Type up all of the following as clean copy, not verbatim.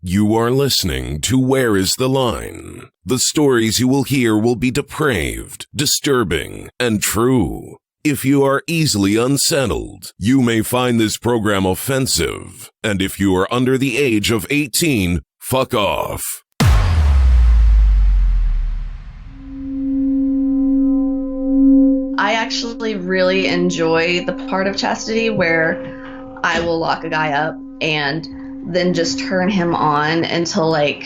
You are listening to Where is the Line? The stories you will hear will be depraved, disturbing, and true. If you are easily unsettled, you may find this program offensive. And if you are under the age of 18, fuck off. I actually really enjoy the part of Chastity where I will lock a guy up and then just turn him on until like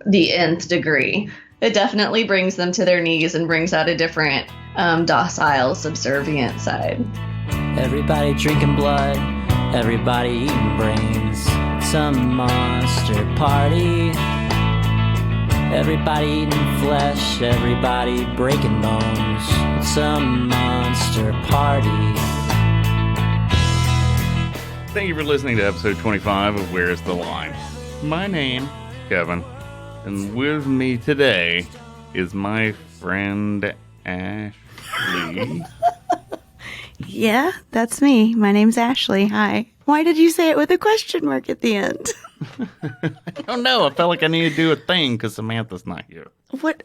the nth degree. It definitely brings them to their knees and brings out a different docile, subservient side. Everybody drinking blood, everybody eating brains. Some monster party. Everybody eating flesh, everybody breaking bones. Some monster party. Thank you for listening to episode 25 of Where's the Line? My name, Kevin, and with me today is my friend Ashley. Yeah, that's me. My name's Ashley. Hi. Why did you say it with a question mark at the end? I don't know. I felt like I needed to do a thing because Samantha's not here. What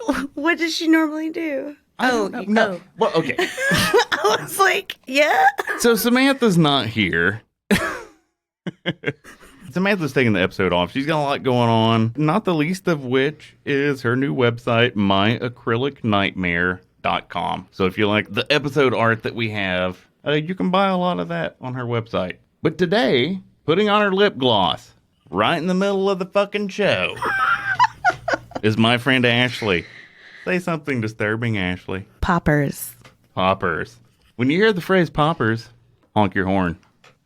does she normally do? No. Well, okay. I was like, yeah. So Samantha's not here. Samantha's taking the episode off. She's got a lot going on, not the least of which is her new website, myacrylicnightmare.com. So if you like the episode art that we have, you can buy a lot of that on her website. But today, putting on her lip gloss right in the middle of the fucking show is my friend Ashley. Say something disturbing, Ashley. Poppers. Poppers. When you hear the phrase poppers, honk your horn.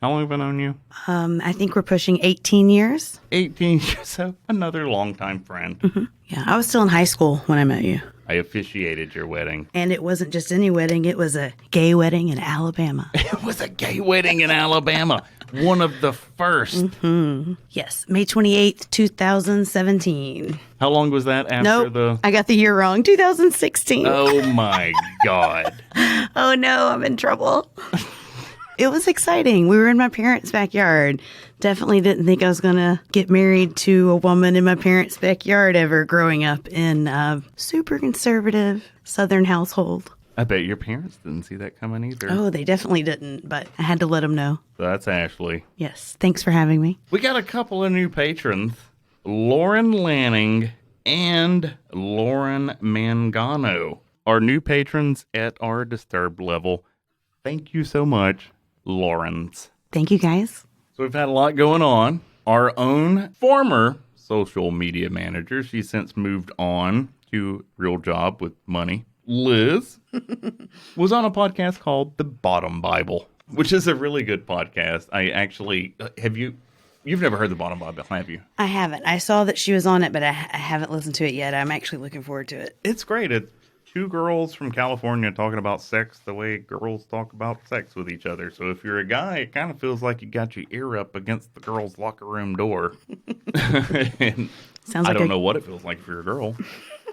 How long have I known you? I think we're pushing 18 years. 18 years, so another longtime friend. Mm-hmm. Yeah, I was still in high school when I met you. I officiated your wedding. And it wasn't just any wedding, it was a gay wedding in Alabama. It was a gay wedding in Alabama. One of the first. Mm-hmm. Yes, May 28th, 2017. How long was that after I got the year wrong. 2016. Oh, my God. Oh, no, I'm in trouble. It was exciting. We were in my parents' backyard. Definitely didn't think I was going to get married to a woman in my parents' backyard ever growing up in a super conservative Southern household. I bet your parents didn't see that coming either. Oh, they definitely didn't, but I had to let them know. So that's Ashley. Yes. Thanks for having me. We got a couple of new patrons, Lauren Lanning and Lauren Mangano, our new patrons at our Disturbed level. Thank you so much, Lawrence. Thank you, guys. So we've had a lot going on. Our own former social media manager, she's since moved on to real job with money, Liz, was on a podcast called The Bottom Bible, which is a really good podcast. I actually, you've never heard The Bottom Bible, have you? I haven't. I saw that she was on it, but I haven't listened to it yet. I'm actually looking forward to it. It's great. It's two girls from California talking about sex the way girls talk about sex with each other. So if you're a guy, it kind of feels like you got your ear up against the girl's locker room door. And Sounds like I don't know what it feels like if you're a girl.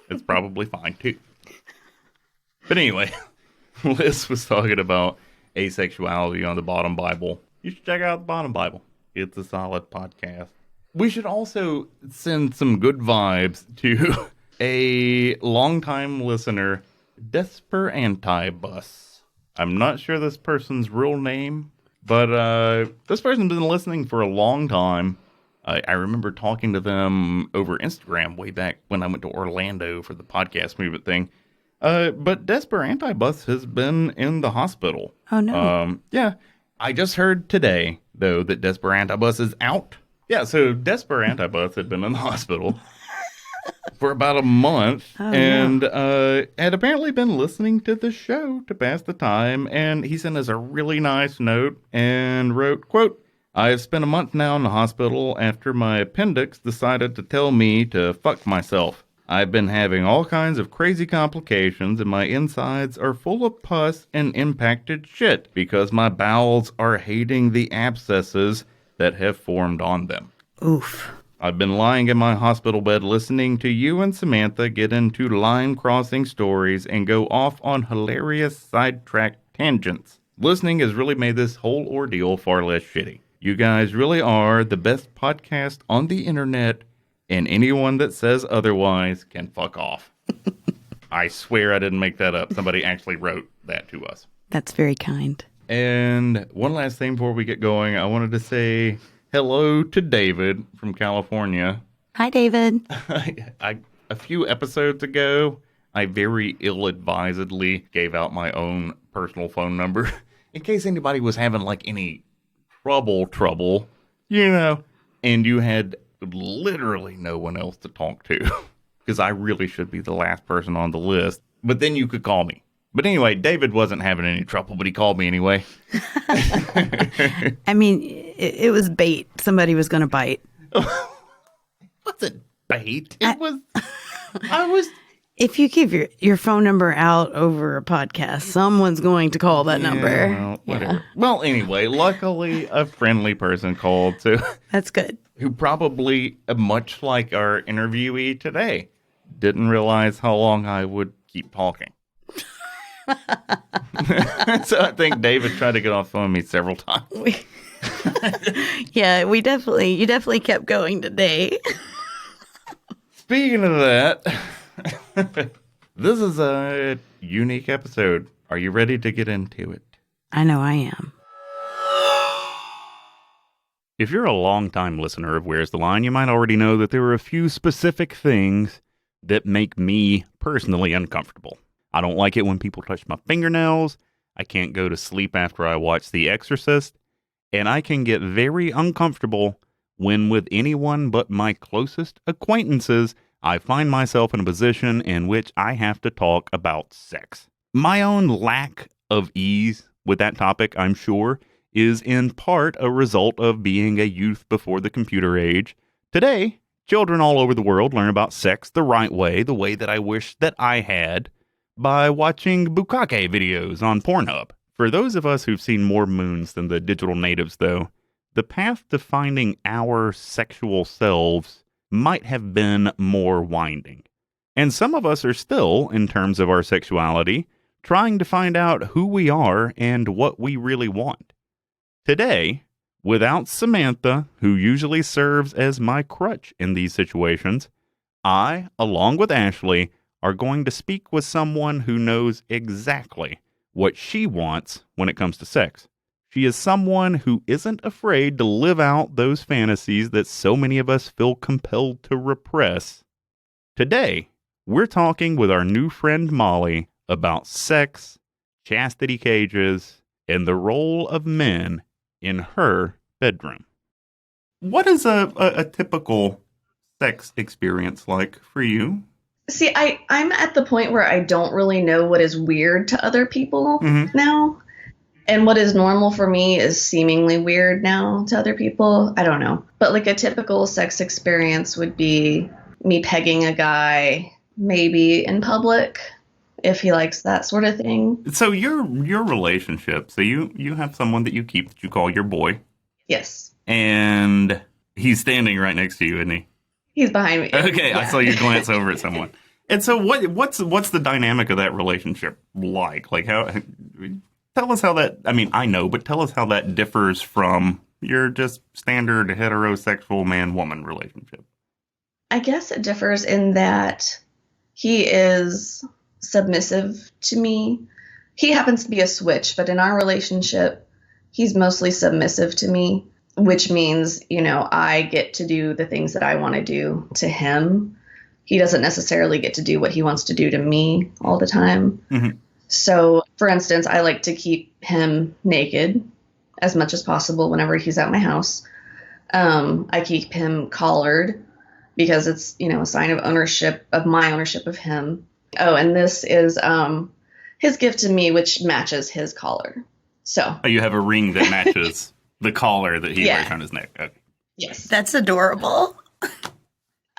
It's probably fine too. But anyway, Liz was talking about asexuality on The Bottom Bible. You should check out The Bottom Bible. It's a solid podcast. We should also send some good vibes to a longtime listener, Desperantibus. I'm not sure this person's real name, but this person's been listening for a long time. I remember talking to them over Instagram way back when I went to Orlando for the podcast movement thing. But Desperantibus has been in the hospital. Oh, no. Yeah. I just heard today, though, that Desperantibus is out. Yeah, so Desperantibus had been in the hospital for about a month, and had apparently been listening to the show to pass the time, and he sent us a really nice note and wrote, quote, I have spent a month now in the hospital after my appendix decided to tell me to fuck myself. I've been having all kinds of crazy complications, and my insides are full of pus and impacted shit because my bowels are hating the abscesses that have formed on them. Oof. I've been lying in my hospital bed listening to you and Samantha get into line-crossing stories and go off on hilarious sidetrack tangents. Listening has really made this whole ordeal far less shitty. You guys really are the best podcast on the internet, and anyone that says otherwise can fuck off. I swear I didn't make that up. Somebody actually wrote that to us. That's very kind. And one last thing before we get going, I wanted to say hello to David from California. Hi, David. A few episodes ago, I very ill-advisedly gave out my own personal phone number in case anybody was having like any trouble, and you had literally no one else to talk to because I really should be the last person on the list. But then you could call me. But anyway, David wasn't having any trouble, but he called me anyway. I mean, it was bait. Somebody was going to bite. It wasn't bait. I was. If you give your phone number out over a podcast, someone's going to call that number. Well, whatever. Yeah. Well, anyway, luckily a friendly person called too. That's good. Who probably, much like our interviewee today, didn't realize how long I would keep talking. So I think David tried to get off the phone with me several times. Yeah, you definitely kept going today. Speaking of that, this is a unique episode. Are you ready to get into it? I know I am. If you're a long-time listener of Where's the Line, you might already know that there are a few specific things that make me personally uncomfortable. I don't like it when people touch my fingernails. I can't go to sleep after I watch The Exorcist. And I can get very uncomfortable when with anyone but my closest acquaintances, I find myself in a position in which I have to talk about sex. My own lack of ease with that topic, I'm sure, is in part a result of being a youth before the computer age. Today, children all over the world learn about sex the right way, the way that I wish that I had, by watching bukkake videos on Pornhub. For those of us who've seen more moons than the digital natives, though, the path to finding our sexual selves might have been more winding. And some of us are still, in terms of our sexuality, trying to find out who we are and what we really want. Today, without Samantha, who usually serves as my crutch in these situations, I, along with Ashley, are going to speak with someone who knows exactly what she wants when it comes to sex. She is someone who isn't afraid to live out those fantasies that so many of us feel compelled to repress. Today, we're talking with our new friend Molly about sex, chastity cages, and the role of men in her bedroom. What is a typical sex experience like for you? See, I'm at the point where I don't really know what is weird to other people now. And what is normal for me is seemingly weird now to other people. I don't know. But like a typical sex experience would be me pegging a guy, maybe in public, if he likes that sort of thing. So your relationship, so you have someone that you keep that you call your boy. Yes. And he's standing right next to you, isn't he? He's behind me. Okay, yeah. I saw you glance over at someone. And so what's the dynamic of that relationship like? Like tell us how that, I mean, I know, but tell us how that differs from your just standard heterosexual man-woman relationship. I guess it differs in that he is submissive to me. He happens to be a switch, but in our relationship, he's mostly submissive to me, which means, I get to do the things that I want to do to him. He doesn't necessarily get to do what he wants to do to me all the time. Mm-hmm. So, for instance, I like to keep him naked as much as possible whenever he's at my house. I keep him collared because it's, a sign of ownership, of my ownership of him. Oh, and this is his gift to me, which matches his collar. So you have a ring that matches the collar that he wears on his neck. Okay. Yes. That's adorable.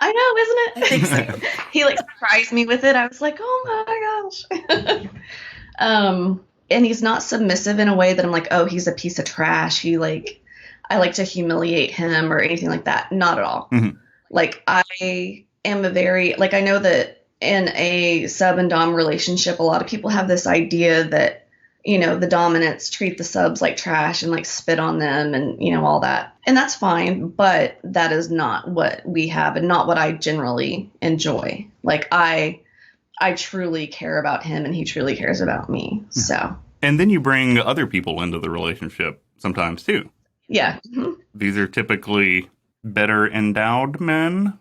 I know, isn't it? I think so. He surprised me with it. I was like, oh my gosh. And he's not submissive in a way that I'm like, oh, he's a piece of trash. I like to humiliate him or anything like that. Not at all. Mm-hmm. I am I know that in a sub and dom relationship, a lot of people have this idea that the dominants treat the subs like trash and like spit on them and, all that. And that's fine, but that is not what we have and not what I generally enjoy. Like I truly care about him and he truly cares about me. So. And then you bring other people into the relationship sometimes too. Yeah. Mm-hmm. These are typically better endowed men.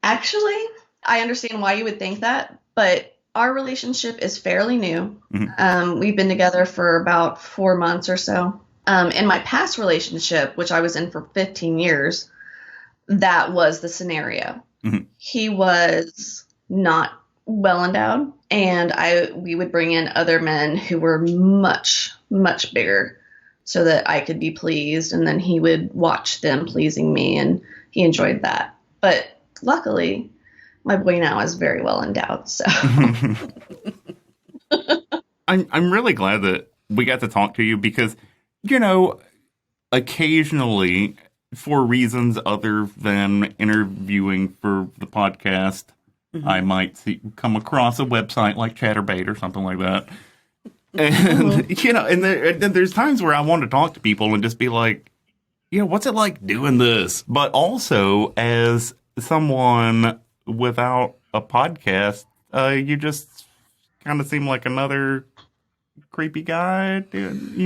Actually, I understand why you would think that, but our relationship is fairly new. Mm-hmm. We've been together for about 4 months or so. In my past relationship, which I was in for 15 years, that was the scenario. Mm-hmm. He was not well endowed, and we would bring in other men who were much, much bigger so that I could be pleased, and then he would watch them pleasing me, and he enjoyed that. But luckily, my boy now is very well endowed, so. I'm really glad that we got to talk to you because, occasionally, for reasons other than interviewing for the podcast, mm-hmm. I might come across a website like Chatterbait or something like that. And, mm-hmm. and there's times where I want to talk to people and just be like, what's it like doing this? But also, as someone without a podcast, you just kind of seem like another creepy guy, dude.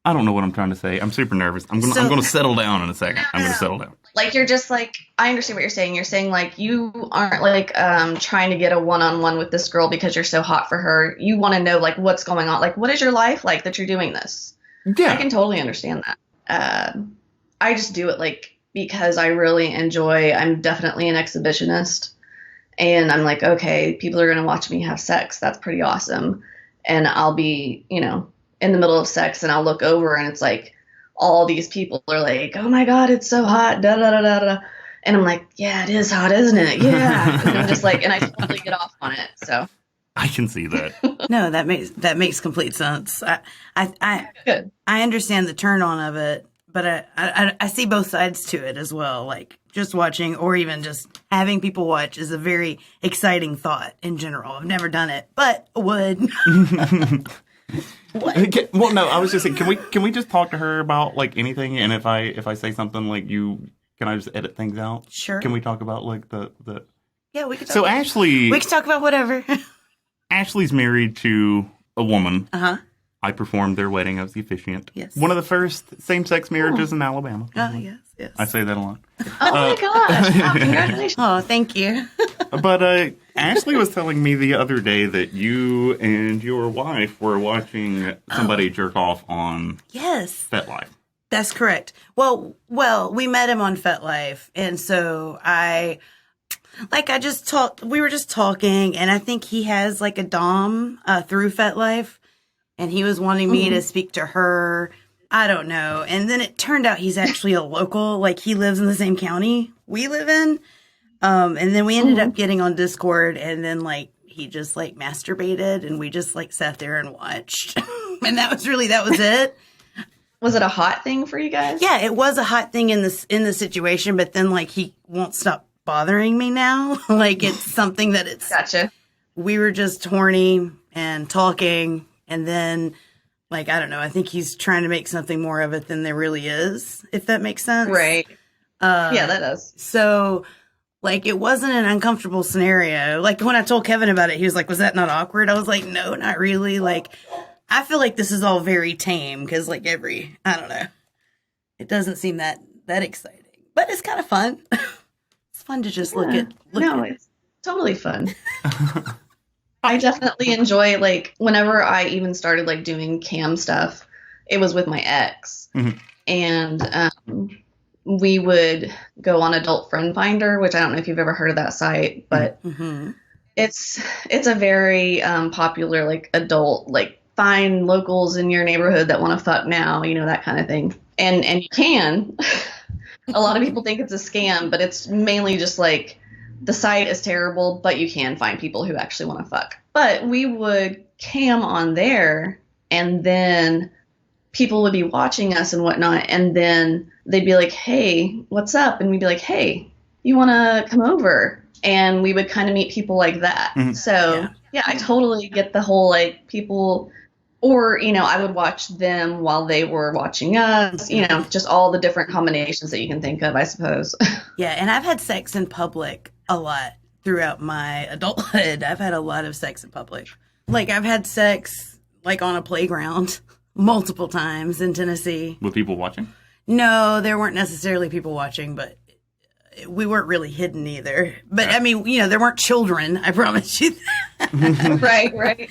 I don't know what I'm trying to say. I'm super nervous. I'm gonna settle down in a second. I'm gonna settle down. Like you're just like, I understand what you're saying. You're saying like you aren't like trying to get a one-on-one with this girl because you're so hot for her. You want to know like what's going on. Like what is your life like that you're doing this? Yeah, I can totally understand that. I just do it like because I really enjoy. I'm definitely an exhibitionist, and I'm like, okay, people are gonna watch me have sex. That's pretty awesome, and I'll be, in the middle of sex and I'll look over and it's like all these people are like, oh my God, it's so hot, da da da da da. And I'm like, yeah, it is hot, isn't it? Yeah. And I'm just like, and I totally get off on it. So I can see that. No, that makes complete sense. Good. I understand the turn on of it, but I see both sides to it as well. Like just watching or even just having people watch is a very exciting thought in general. I've never done it, but would. Well, no, I was just saying, can we just talk to her about like anything? And if I say something like can I just edit things out? Sure. Can we talk about like the? Yeah, we can. So Ashley, we can talk about whatever. Ashley's married to a woman. Uh-huh. I performed their wedding. I was the officiant. Yes. One of the first same-sex marriages in Alabama. Oh, yes. I say that a lot. Oh my gosh! Wow, congratulations! Oh, thank you. But Ashley was telling me the other day that you and your wife were watching somebody jerk off on FetLife. That's correct. Well, we met him on FetLife, and so we were just talking, and I think he has like a dom through FetLife, and he was wanting me to speak to her. I don't know. And then it turned out he's actually a local, like he lives in the same county we live in. And then we ended up getting on Discord, and then like he just like masturbated, and we just like sat there and watched. And that was it. Was it a hot thing for you guys? Yeah, it was a hot thing in the situation, but then like he won't stop bothering me now. Like it's something that it's Gotcha. We were just horny and talking, and then like, I don't know, I think he's trying to make something more of it than there really is, if that makes sense. Right. Yeah, that does. So, like, it wasn't an uncomfortable scenario. Like, when I told Kevin about it, he was like, was that not awkward? I was like, no, not really. Like, I feel like this is all very tame because, like, I don't know. It doesn't seem that exciting. But it's kind of fun. It's fun to just look at. It's totally fun. I definitely enjoy, like, whenever I even started, like, doing cam stuff, it was with my ex. Mm-hmm. And we would go on Adult Friend Finder, which I don't know if you've ever heard of that site, but it's a very popular, like, adult, like, find locals in your neighborhood that want to fuck now, that kind of thing. And you can. A lot of people think it's a scam, but it's mainly just, like, the site is terrible, but you can find people who actually want to fuck. But we would cam on there, and then people would be watching us and whatnot, and then they'd be like, hey, what's up? And we'd be like, hey, you want to come over? And we would kind of meet people like that. Mm-hmm. So Yeah, I totally get the whole like people, or I would watch them while they were watching us. Just all the different combinations that you can think of, I suppose. Yeah, and I've had sex in public a lot throughout my adulthood. I've had a lot of sex in public. Like, I've had sex, like, on a playground multiple times in Tennessee. With people watching? No, there weren't necessarily people watching, but we weren't really hidden either. But, I mean, there weren't children, I promise you that. Right.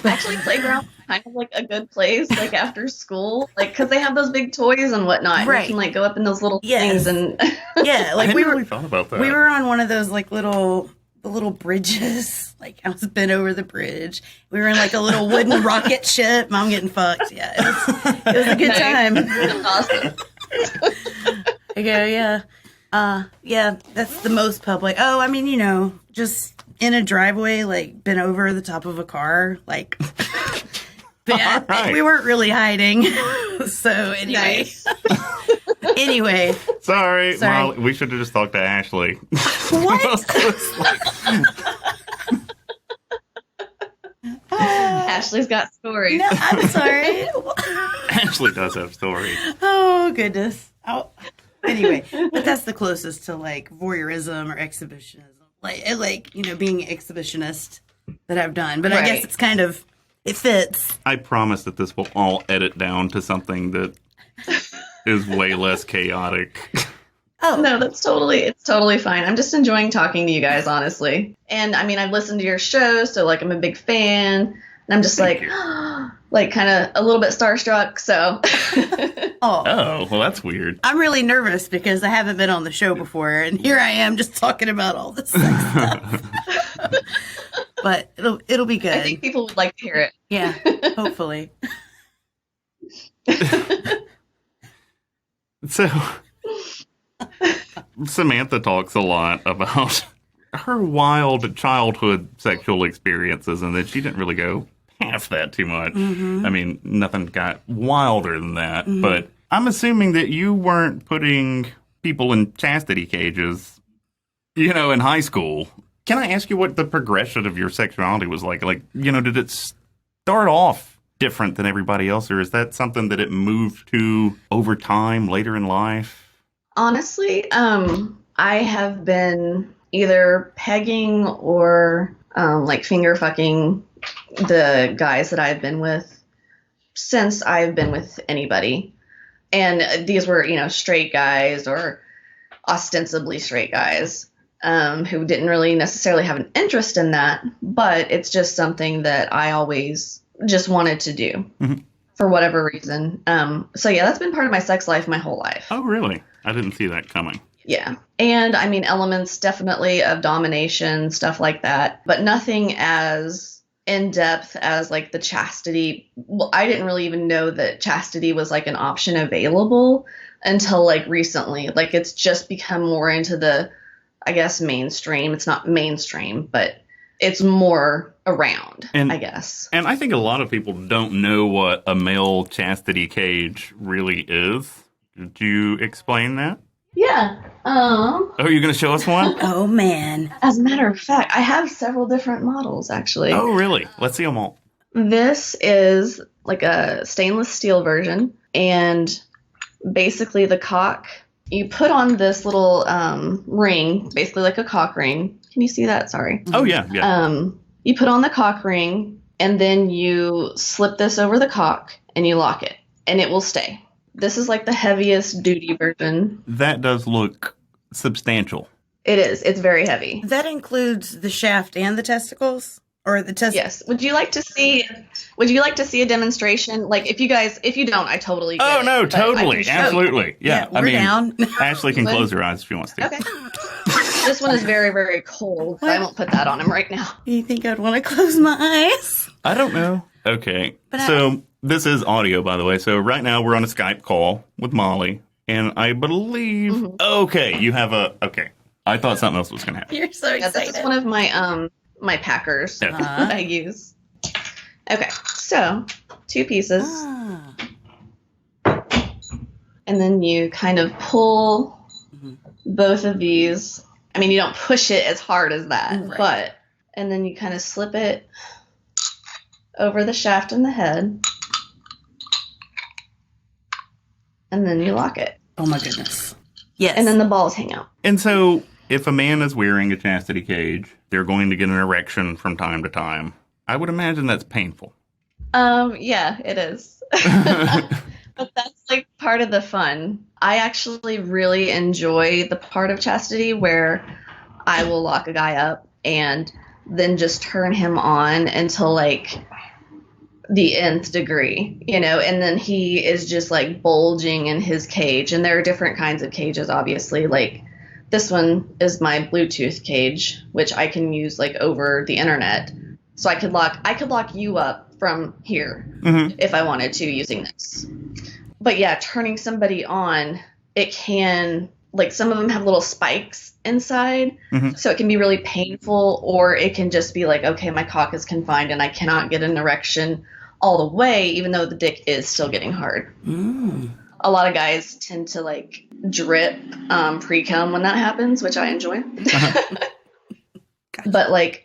Actually, playground kind of like a good place, like after school, like because they have those big toys and whatnot. Right. You can like go up in those little things and yeah, like I really thought about that. We were on one of those like the little bridges. Like I was bent over the bridge. We were in like a little wooden rocket ship. Mom getting fucked. Yeah, it was a good time. Awesome. Okay, yeah, that's the most public. Oh, I mean, just in a driveway, like bent over the top of a car, like. But right. We weren't really hiding. So anyway. Nice. Anyway. Sorry. Molly, we should have just talked to Ashley. What? Ashley's got stories. No, I'm sorry. Ashley does have stories. Oh, goodness. Anyway, but that's the closest to like voyeurism or exhibitionism. Like being an exhibitionist that I've done. But I guess it's kind of, it fits. I promise that this will all edit down to something that is way less chaotic. Oh no, it's totally fine. I'm just enjoying talking to you guys, honestly. And I mean, I've listened to your show, so like I'm a big fan. And I'm just like kind of a little bit starstruck. So. Oh, well, that's weird. I'm really nervous because I haven't been on the show before, and here I am just talking about all this sex stuff. But it'll be good. I think people would like to hear it. Yeah, hopefully. So, Samantha talks a lot about her wild childhood sexual experiences and that she didn't really go past that too much. Mm-hmm. I mean, nothing got wilder than that. Mm-hmm. But I'm assuming that you weren't putting people in chastity cages, in high school. Can I ask you what the progression of your sexuality was like? Like, did it start off different than everybody else, or is that something that it moved to over time, later in life? Honestly, I have been either pegging or like finger fucking the guys that I've been with since I've been with anybody. And these were, straight guys or ostensibly straight guys. Who didn't really necessarily have an interest in that, but it's just something that I always just wanted to do for whatever reason. So yeah, that's been part of my sex life my whole life. Oh, really? I didn't see that coming. Yeah. And I mean, elements definitely of domination, stuff like that, but nothing as in depth as like the chastity. Well, I didn't really even know that chastity was like an option available until like recently. Like it's just become more into the, I guess, mainstream. It's not mainstream, but it's more around, I guess. And I think a lot of people don't know what a male chastity cage really is. Did you explain that? Yeah. Oh, you're going to show us one? Oh, man. As a matter of fact, I have several different models, actually. Oh, really? Let's see them all. This is like a stainless steel version. And basically the cock, you put on this little ring, basically like a cock ring. Can you see that? Sorry. Oh, yeah. You put on the cock ring, and then you slip this over the cock, and you lock it, and it will stay. This is like the heaviest duty version. That does look substantial. It is. It's very heavy. That includes the shaft and the testicles? Or the Yes. Would you like to see a demonstration? Like if you don't, I totally get no, it, totally. Absolutely. Yeah. We're down. Ashley can close her eyes if she wants to. Okay. This one is very, very cold. So I won't put that on him right now. You think I'd want to close my eyes? I don't know. Okay. So this is audio, by the way. So right now we're on a Skype call with Molly. And I believe... Mm-hmm. Okay. You have Okay. I thought something else was going to happen. You're so excited. This is one of my packers that I use. Okay, so 2 pieces. And then you kind of pull both of these. I mean, you don't push it as hard as that, but and then you kind of slip it over the shaft and the head, and then you lock it. Oh my goodness. Yes. And then the balls hang out. And so, if a man is wearing a chastity cage, they're going to get an erection from time to time. I would imagine that's painful. Yeah, it is. But that's like part of the fun. I actually really enjoy the part of chastity where I will lock a guy up and then just turn him on until like the nth degree, you know, and then he is just like bulging in his cage. And there are different kinds of cages, obviously. Like this one is my Bluetooth cage, which I can use like over the internet. So I could lock you up from here if I wanted to using this. But yeah, turning somebody on, it can, like some of them have little spikes inside, so it can be really painful, or it can just be like, okay, my cock is confined and I cannot get an erection all the way, even though the dick is still getting hard. A lot of guys tend to like drip pre-cum when that happens, which I enjoy. But like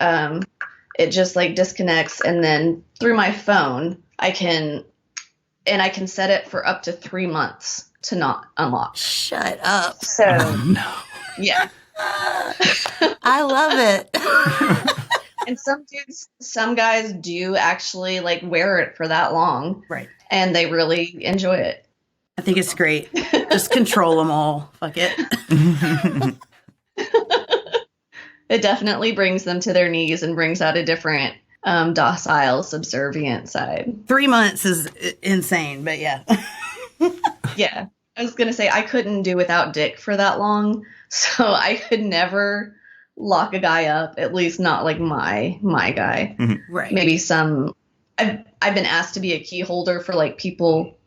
it just like disconnects, and then through my phone I can set it for up to 3 months to not unlock. Shut up. So yeah. I love it. And some guys do actually like wear it for that long. Right. And they really enjoy it. I think it's great. Just control them all. Fuck it. It definitely brings them to their knees and brings out a different docile, subservient side. 3 months is insane, but yeah. Yeah. I was going to say I couldn't do without dick for that long. So I could never lock a guy up, at least not like my guy. Right. Maybe I've been asked to be a key holder for like people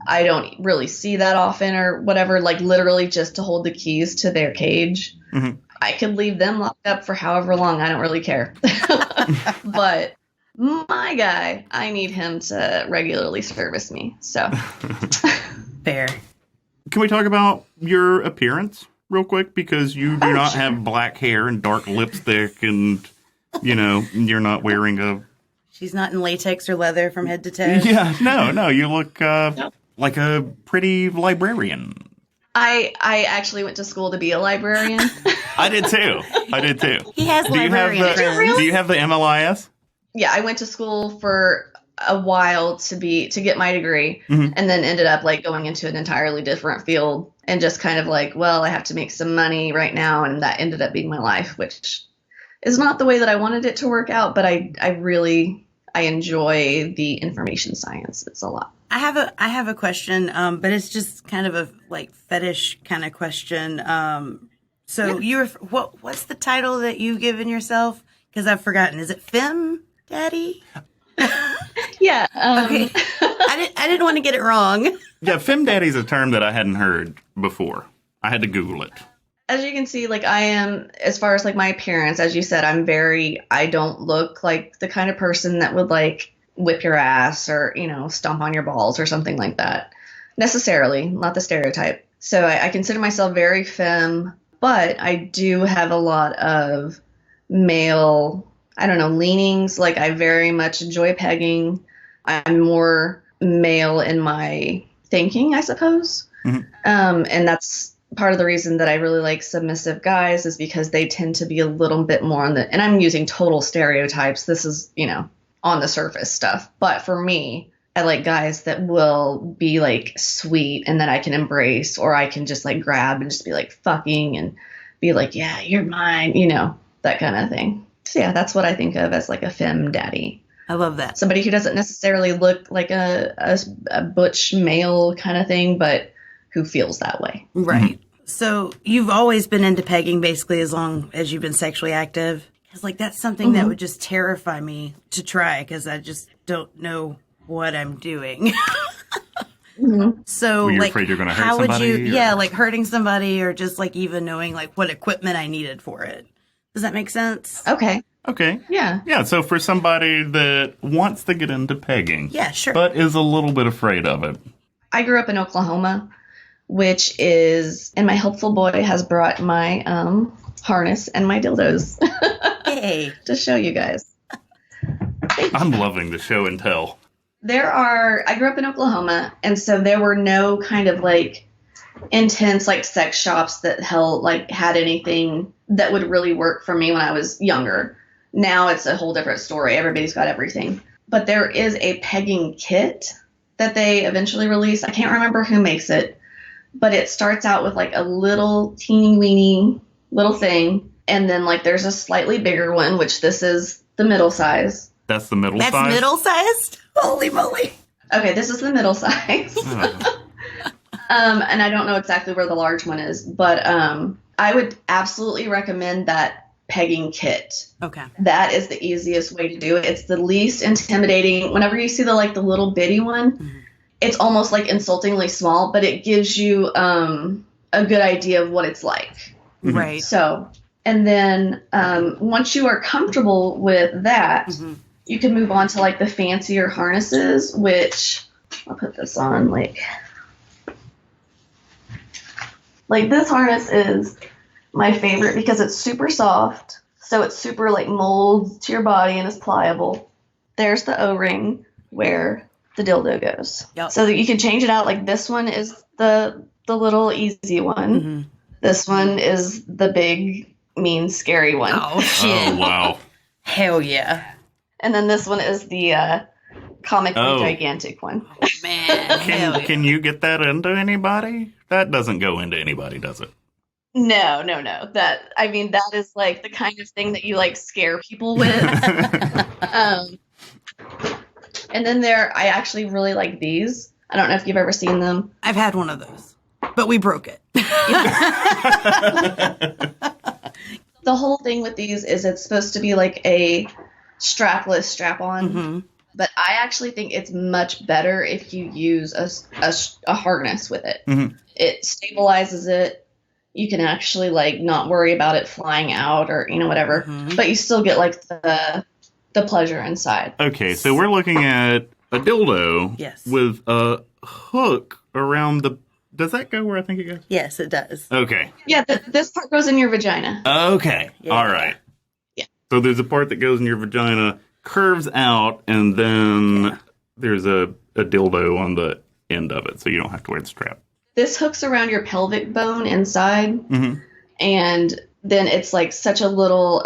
I don't really see that often or whatever, like literally just to hold the keys to their cage. I could leave them locked up for however long. I don't really care. But my guy, I need him to regularly service me. So Fair. Can we talk about your appearance real quick? Because you do not have black hair and dark lipstick and, you know, you're not wearing a... She's not in latex or leather from head to toe. Yeah, no, you look like a pretty librarian. I actually went to school to be a librarian. I did too. He has librarian friends. Do you have the MLIS? Yeah, I went to school for a while to get my degree, and then ended up like going into an entirely different field and just kind of like, well, I have to make some money right now, and that ended up being my life, which is not the way that I wanted it to work out, but I enjoy the information sciences a lot. I have a question, but it's just kind of a like fetish kind of question. So what's the title that you've given yourself? Because I've forgotten. Is it Femme Daddy? Yeah. Okay. I didn't want to get it wrong. Yeah, Femme Daddy's a term that I hadn't heard before. I had to Google it. As you can see, like I am, as far as like my appearance, as you said, I don't look like the kind of person that would like whip your ass or, you know, stomp on your balls or something like that. Necessarily, not the stereotype. So I consider myself very femme, but I do have a lot of male, leanings. Like I very much enjoy pegging. I'm more male in my thinking, I suppose. And that's part of the reason that I really like submissive guys is because they tend to be a little bit more and I'm using total stereotypes. This is, on the surface stuff. But for me, I like guys that will be like sweet and that I can embrace, or I can just like grab and just be like fucking and be like, yeah, you're mine, that kind of thing. So yeah, that's what I think of as like a femme daddy. I love that. Somebody who doesn't necessarily look like a butch male kind of thing, but who feels that way. Right. So you've always been into pegging basically as long as you've been sexually active? Because like that's something that would just terrify me to try because I just don't know what I'm doing. So you're like, afraid you're going to hurt how somebody? would you, like hurting somebody or just like even knowing like what equipment I needed for it. Does that make sense? Okay. Yeah. Yeah. So for somebody that wants to get into pegging. Yeah, sure. But is a little bit afraid of it. I grew up in Oklahoma. which is, and my helpful boy has brought my harness and my dildos Hey. to show you guys. I'm loving the show and tell. I grew up in Oklahoma, and so there were no kind of like intense like sex shops that had anything that would really work for me when I was younger. Now it's a whole different story. Everybody's got everything. But there is a pegging kit that they eventually released. I can't remember who makes it, but it starts out with like a little teeny weeny little thing. And then like there's a slightly bigger one, which this is the middle size. That's the middle size? That's middle-sized? Holy moly. Okay, this is the middle size. Oh. And I don't know exactly where the large one is, but I would absolutely recommend that pegging kit. Okay. That is the easiest way to do it. It's the least intimidating. Whenever you see the little bitty one, it's almost like insultingly small, but it gives you a good idea of what it's like. Right. So, and then once you are comfortable with that, you can move on to like the fancier harnesses, which I'll put this on like this harness is my favorite because it's super soft. So it's super like molds to your body and is pliable. There's the O-ring where the dildo goes. Yep. So that you can change it out. Like this one is the little easy one. This one is the big, mean, scary one. Oh, shit. Oh, wow. Hell yeah. And then this one is the comically gigantic one. Oh, man. Hell yeah. Can you get that into anybody? That doesn't go into anybody, does it? No. That is like the kind of thing that you like scare people with. And then I actually really like these. I don't know if you've ever seen them. I've had one of those, but we broke it. The whole thing with these is it's supposed to be like a strapless strap-on. But I actually think it's much better if you use a harness with it. It stabilizes it. You can actually like not worry about it flying out or whatever. But you still get like the pleasure inside. Okay, so we're looking at a dildo with a hook around the... Does that go where I think it goes? Yes, it does. Okay. Yeah, this part goes in your vagina. Okay. Yeah. All right. Yeah. So there's a part that goes in your vagina, curves out, and then there's a dildo on the end of it, so you don't have to wear the strap. This hooks around your pelvic bone inside, and then it's like such a little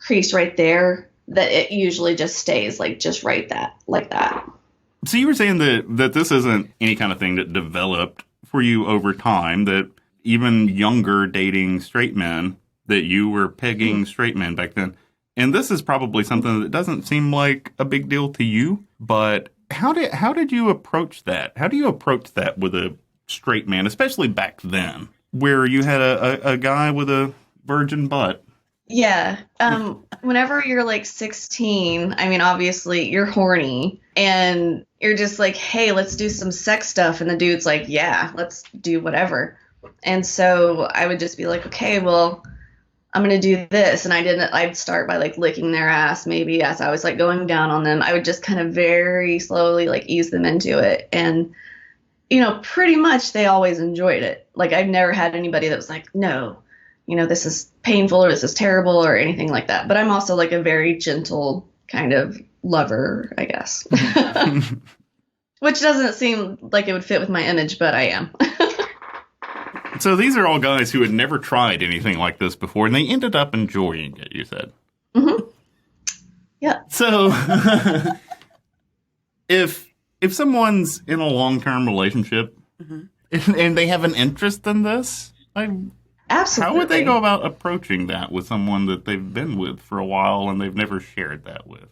crease right there that it usually just stays like just like that. So you were saying that this isn't any kind of thing that developed for you over time, that even younger dating straight men, that you were pegging straight men back then. And this is probably something that doesn't seem like a big deal to you, but how did you approach that? How do you approach that with a straight man, especially back then, where you had a guy with a virgin butt? Yeah. Whenever you're like 16, I mean, obviously you're horny and you're just like, hey, let's do some sex stuff. And the dude's like, yeah, let's do whatever. And so I would just be like, okay, well, I'm going to do this. And I'd start by like licking their ass maybe as I was like going down on them. I would just kind of very slowly like ease them into it. And, pretty much they always enjoyed it. Like I've never had anybody that was like, no, this is painful or this is terrible or anything like that. But I'm also like a very gentle kind of lover, I guess. Which doesn't seem like it would fit with my image, but I am. So these are all guys who had never tried anything like this before, and they ended up enjoying it, you said. Yeah. So if someone's in a long-term relationship and they have an interest in this, Absolutely. how would they go about approaching that with someone that they've been with for a while and they've never shared that with?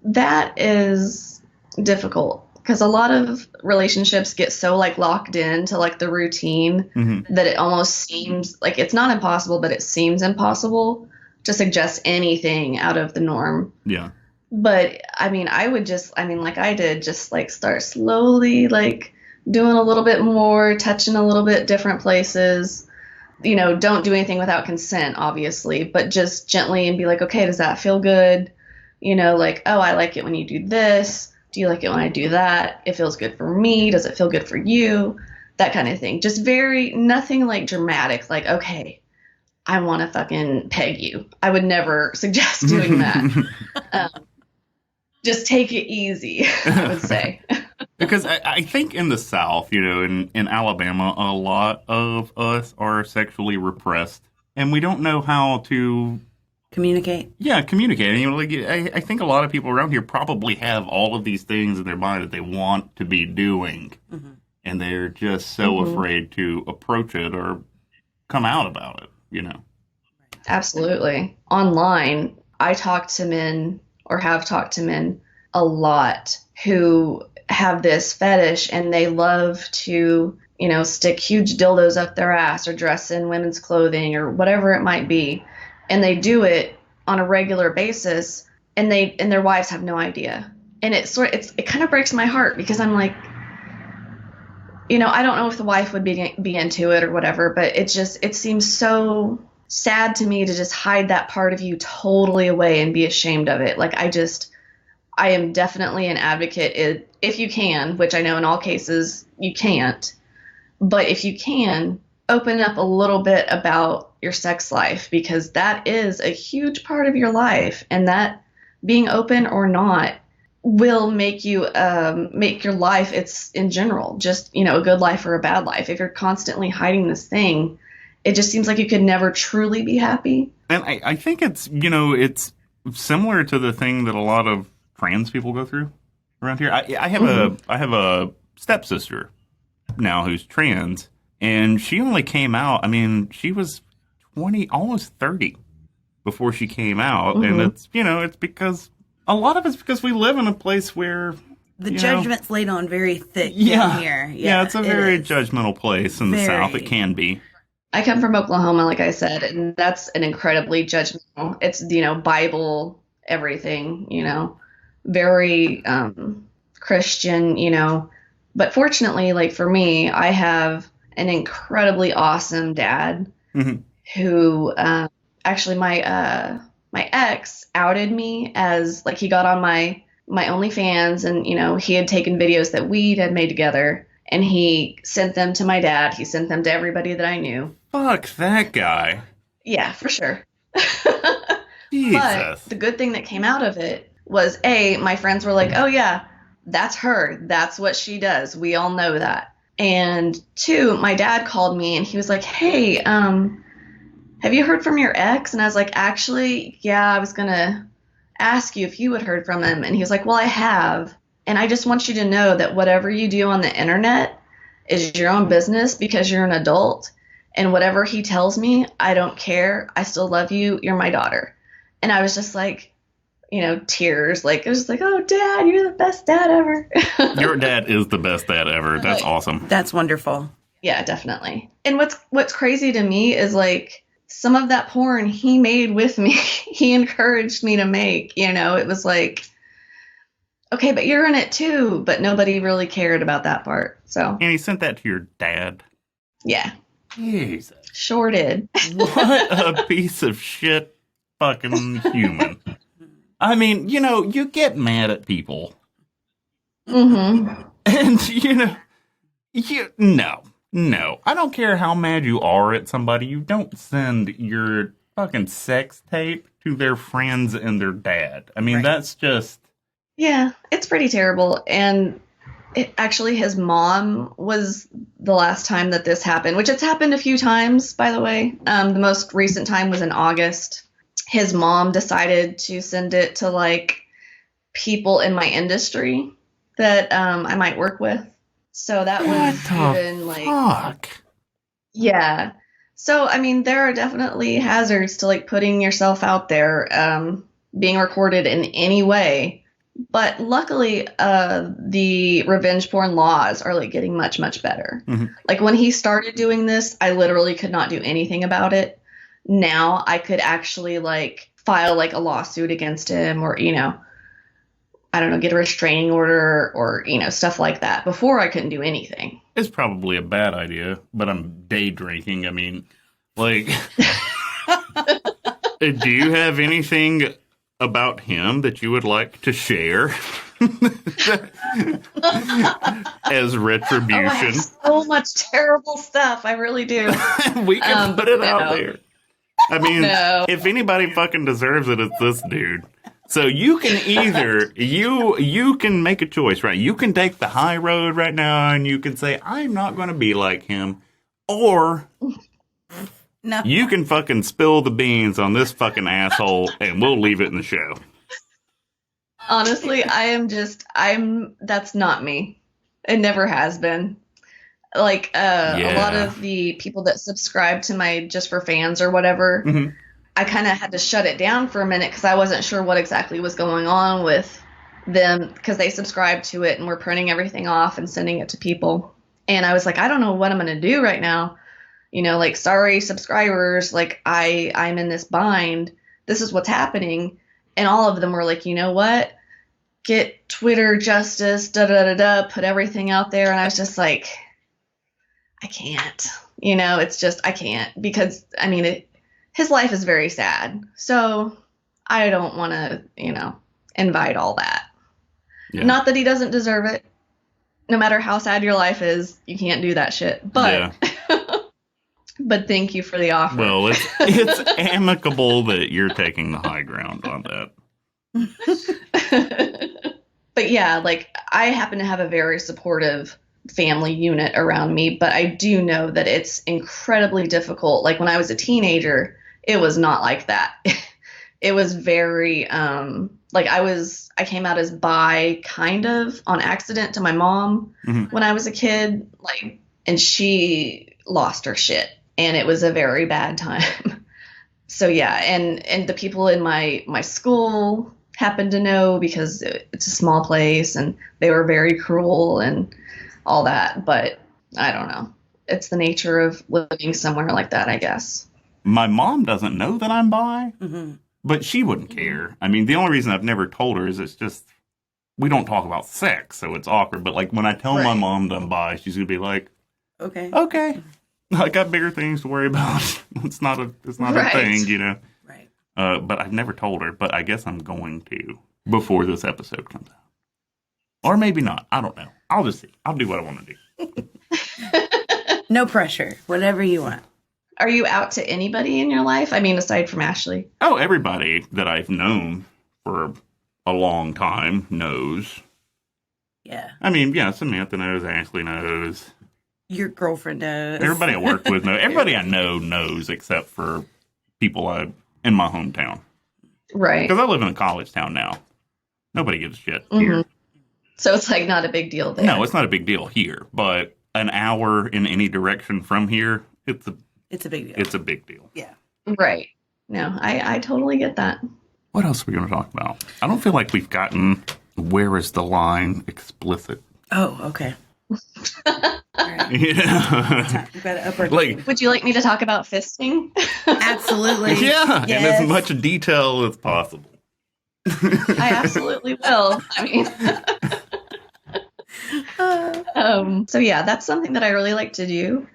That is difficult because a lot of relationships get so like locked into like the routine that it almost seems like it's not impossible, but it seems impossible to suggest anything out of the norm. Yeah. But I mean, I would like I did, just like start slowly like doing a little bit more, touching a little bit different places. Don't do anything without consent, obviously, but just gently and be like, okay, does that feel good? Like, oh, I like it when you do this. Do you like it when I do that? It feels good for me. Does it feel good for you? that kind of thing. Just nothing like dramatic, like, okay, I want to fucking peg you. I would never suggest doing that. Just take it easy, I would say. Because I think in the South, in Alabama, a lot of us are sexually repressed, and we don't know how to communicate. Yeah, communicate. I think a lot of people around here probably have all of these things in their mind that they want to be doing, and they're just so afraid to approach it or come out about it. Absolutely. Online, I talk to men or have talked to men a lot who have this fetish and they love to, stick huge dildos up their ass or dress in women's clothing or whatever it might be. And they do it on a regular basis and their wives have no idea. And it kind of breaks my heart because I'm like, I don't know if the wife would be into it or whatever, but it seems so sad to me to just hide that part of you totally away and be ashamed of it. Like, I am definitely an advocate if you can, which I know in all cases you can't, but if you can, open up a little bit about your sex life because that is a huge part of your life, and that being open or not will make you make your life, it's in general, just, a good life or a bad life. If you're constantly hiding this thing, it just seems like you could never truly be happy. And I think it's, it's similar to the thing that a lot of trans people go through around here. I have a stepsister now who's trans, and she only came out, she was 20, almost 30 before she came out. And it's, it's because a lot of it's because we live in a place where the judgment's laid on very thick down here. Yeah, it's a very judgmental place in the South. It can be. I come from Oklahoma, like I said, and that's an incredibly judgmental. It's, Bible, everything, very Christian, But fortunately, like for me, I have an incredibly awesome dad who actually my ex outed me as, like, he got on my OnlyFans and, he had taken videos that we had made together and he sent them to my dad. He sent them to everybody that I knew. Fuck that guy. Yeah, for sure. Jesus. But the good thing that came out of it was, my friends were like, oh yeah, that's her. That's what she does. We all know that. And 2, my dad called me and he was like, hey, have you heard from your ex? And I was like, actually, yeah, I was going to ask you if you had heard from him. And he was like, well, I have. And I just want you to know that whatever you do on the internet is your own business because you're an adult. And whatever he tells me, I don't care. I still love you. You're my daughter. And I was just like, tears. Like, it was like, oh, Dad, you're the best dad ever. Your dad is the best dad ever. That's awesome. That's wonderful. Yeah, definitely. And what's crazy to me is, like, some of that porn he made with me, he encouraged me to make. It was like, okay, but you're in it too. But nobody really cared about that part. So. And he sent that to your dad. Yeah. Jesus. Sure did. What a piece of shit fucking human. You get mad at people. Mm-hmm. And, no. I don't care how mad you are at somebody. You don't send your fucking sex tape to their friends and their dad. That's just... Yeah, it's pretty terrible. And actually, his mom was the last time that this happened, which it's happened a few times, by the way. The most recent time was in August. His mom decided to send it to, like, people in my industry that I might work with. So that was even, like... Fuck? Yeah. So, there are definitely hazards to, like, putting yourself out there, being recorded in any way. But luckily, the revenge porn laws are, like, getting much, much better. Mm-hmm. Like, when he started doing this, I literally could not do anything about it. Now I could actually, like, file, like, a lawsuit against him or, I don't know, get a restraining order or, stuff like that. Before I couldn't do anything. It's probably a bad idea, but I'm day drinking. Do you have anything about him that you would like to share? As retribution. Oh, I have so much terrible stuff. I really do. We can put it out no. there. I mean, No. if anybody fucking deserves it, it's this dude. So you can either you can make a choice, right? You can take the high road right now, and you can say I'm not going to be like him, or No. you can fucking spill the beans on this fucking asshole, and we'll leave it in the show. Honestly, that's not me. It never has been. Like, a lot of the people that subscribe to my Just for Fans or whatever, Mm-hmm. I kind of had to shut it down for a minute because I wasn't sure what exactly was going on with them because they subscribed to it and were printing everything off and sending it to people. And I was like, I don't know what I'm going to do right now. You know, like, sorry, subscribers, like, I'm in this bind. This is what's happening. And all of them were like, you know what? Get Twitter justice, da-da-da-da, put everything out there. And I was just like, I can't. You know, it's just, I can't. Because, I mean, his life is very sad. So I don't want to, you know, invite all that. Yeah. Not that he doesn't deserve it. No matter how sad your life is, you can't do that shit. But but thank you for the offer. Well, it's amicable that you're taking the high ground on that. But yeah, like, I happen to have a very supportive family unit around me, but I do know that it's incredibly difficult. Like, when I was a teenager, it was not like that. It was very, like, I came out as bi kind of on accident to my mom when I was a kid, like, and she lost her shit, and it was a very bad time. So yeah, and the people in my school happened to know because it's a small place and they were very cruel and all that, but I don't know. It's the nature of living somewhere like that, I guess. My mom doesn't know that I'm bi, but she wouldn't care. I mean, the only reason I've never told her is it's just, we don't talk about sex, so it's awkward. But, like, when I tell my mom that I'm bi, she's going to be like, okay. I got bigger things to worry about. It's not a thing, you know? Right. But I've never told her, but I guess I'm going to before this episode comes out. Or maybe not. I don't know. I'll just see. I'll do what I want to do. No pressure. Whatever you want. Are you out to anybody in your life? I mean, aside from Ashley. Oh, everybody that I've known for a long time knows. Yeah. I mean, yeah, Samantha knows, Ashley knows. Your girlfriend knows. Everybody I work with knows. Everybody I know knows except for people in my hometown. Right. Because I live in a college town now. Nobody gives a shit here. So it's like not a big deal there. No, it's not a big deal here. But an hour in any direction from here, it's a big deal. It's a big deal. Yeah. Right. No, I totally get that. What else are we going to talk about? I don't feel like we've gotten where is the line explicit. Oh, okay. All right. Yeah. You better up our Like, game. Would you like me to talk about fisting? Absolutely. yeah, Yes. in as much detail as possible. I absolutely will. I mean, so yeah, that's something that I really like to do.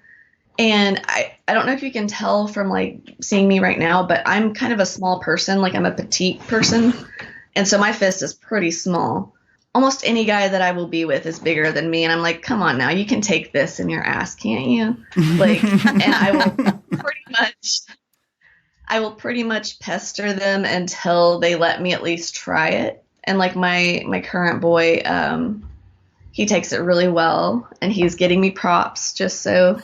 And I don't know if you can tell from like seeing me right now, but I'm kind of a small person. Like, I'm a petite person. And so my fist is pretty small. Almost any guy that I will be with is bigger than me. And I'm like, come on now, you can take this in your ass, can't you? Like, and I will pretty much pester them until they let me at least try it. And like my current boy, he takes it really well, and he's getting me props just so.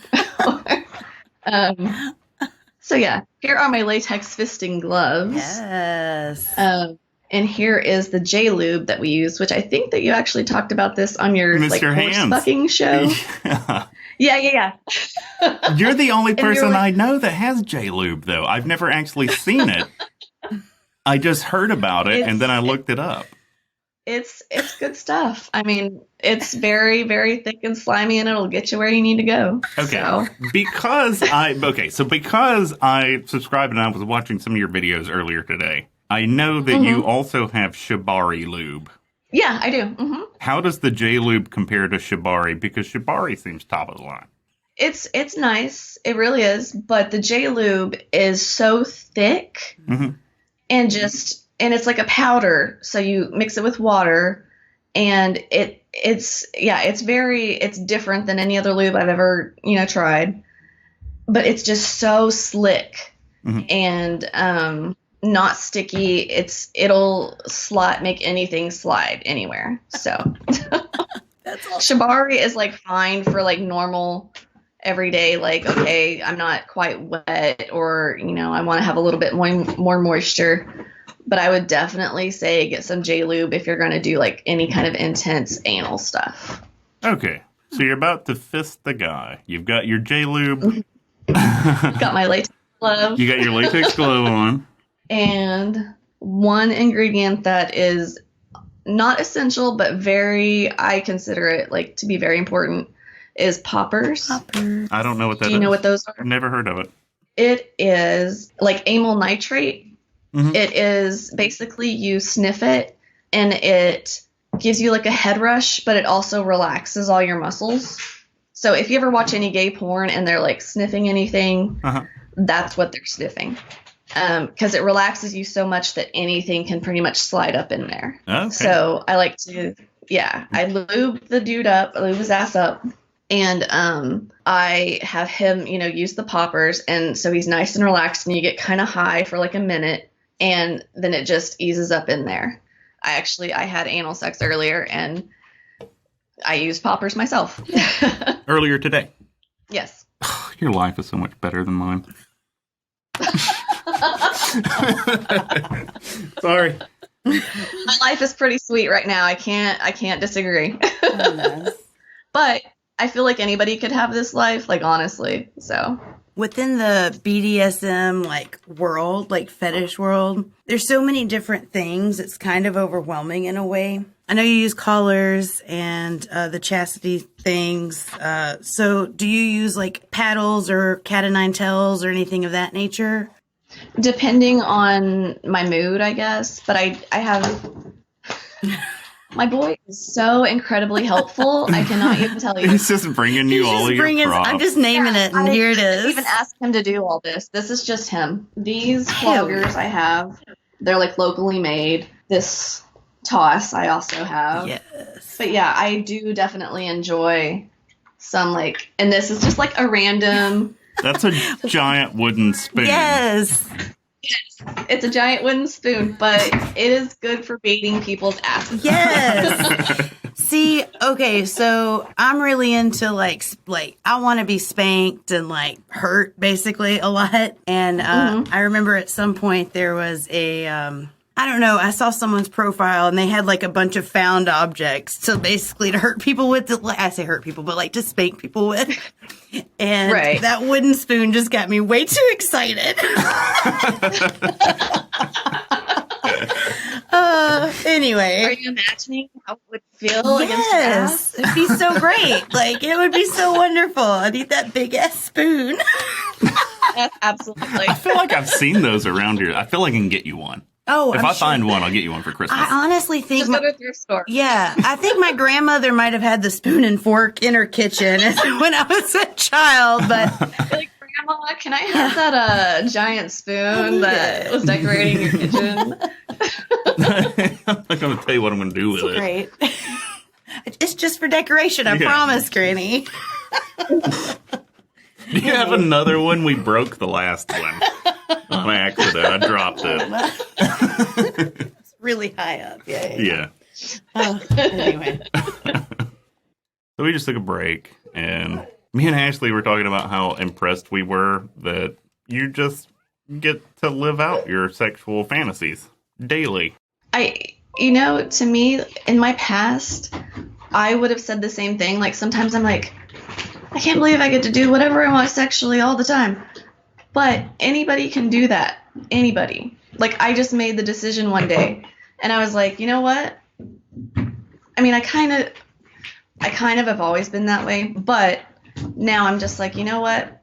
So yeah, here are my latex fisting gloves. Yes. And here is the J lube that we use, which I think that you actually talked about this on your like Mr. horse Hands. fucking show. Yeah. You're the only And you're person like- I know that has J-Lube, though. I've never actually seen it. I just heard about it, and then I looked it up. It's good stuff. I mean, it's very, very thick and slimy, and it'll get you where you need to go. Okay, So, because I subscribed and I was watching some of your videos earlier today, I know that you also have Shibari lube. yeah, I do. Mm-hmm. How does the J-Lube compare to Shibari? Because Shibari seems top of the line. It's nice. It really is. But the J lube is so thick and it's like a powder. So you mix it with water And it's different than any other lube I've ever, tried. But it's just so slick and not sticky. It'll make anything slide anywhere. So That's awesome. Shibari is like fine for like normal everyday, like, okay, I'm not quite wet, or I want to have a little bit more moisture. But I would definitely say get some J-Lube if you're going to do like any kind of intense anal stuff. Okay, so you're about to fist the guy. You've got your J-Lube. Got my latex glove. You got your latex glove on. And one ingredient that is not essential, but I consider it like to be very important, is poppers. I don't know what that is. Do you know what those are? Never heard of it. It is like amyl nitrate. Mhm. It is basically you sniff it and it gives you like a head rush, but it also relaxes all your muscles. So if you ever watch any gay porn and they're like sniffing anything, that's what they're sniffing. Because it relaxes you so much that anything can pretty much slide up in there. Okay. So I like to, I lube the dude up, I lube his ass up. And I have him, use the poppers. And so he's nice and relaxed and you get kind of high for like a minute. And then it just eases up in there. I had anal sex earlier and I used poppers myself. Earlier today. Yes. Your life is so much better than mine. Sorry. My life is pretty sweet right now. I can't disagree. But I feel like anybody could have this life, like honestly. So within the BDSM like world, like fetish world, there's so many different things. It's kind of overwhelming in a way. I know you use collars and the chastity things. So do you use like paddles or cat o' nine tails or anything of that nature? Depending on my mood, I guess. But I have my boy is so incredibly helpful. I cannot even tell you. He's just bringing you all of your props. I'm just naming it, and here it is. I even asked him to do all this. This is just him. These cloggers I have, they're like locally made. This toss I also have. Yes. But yeah, I do definitely enjoy some like, and this is just like a random. That's a giant wooden spoon. Yes. It's a giant wooden spoon, but it is good for baiting people's asses. Yes. See, okay, so I'm really into like I want to be spanked and like hurt basically a lot. And I remember at some point there was a I don't know, I saw someone's profile and they had like a bunch of found objects to basically to hurt people with. I say hurt people, but like to spank people with. And that wooden spoon just got me way too excited. Anyway. Are you imagining how it would feel against your ass? It'd be so great. Like, it would be so wonderful. I need that big ass spoon. Yes, absolutely. I feel like I've seen those around here. I feel like I can get you one. Oh, if I find one, I'll get you one for Christmas. I honestly think just go to a thrift store. Yeah, I think my grandmother might have had the spoon and fork in her kitchen when I was a child. But like, Grandma, can I have that giant spoon that was decorating your kitchen? I'm not going to tell you what I'm going to do with it. Great. It's just for decoration. I promise, Granny. Do you have another one? We broke the last one on accident. I dropped it. It's really high up. Yeah. Anyway. So we just took a break, and me and Ashley were talking about how impressed we were that you just get to live out your sexual fantasies daily. To me, in my past, I would have said the same thing. Like, sometimes I'm like, I can't believe I get to do whatever I want sexually all the time. But anybody can do that. Anybody. Like, I just made the decision one day, and I was like, you know what? I mean, I kind of have always been that way, but now I'm just like, you know what?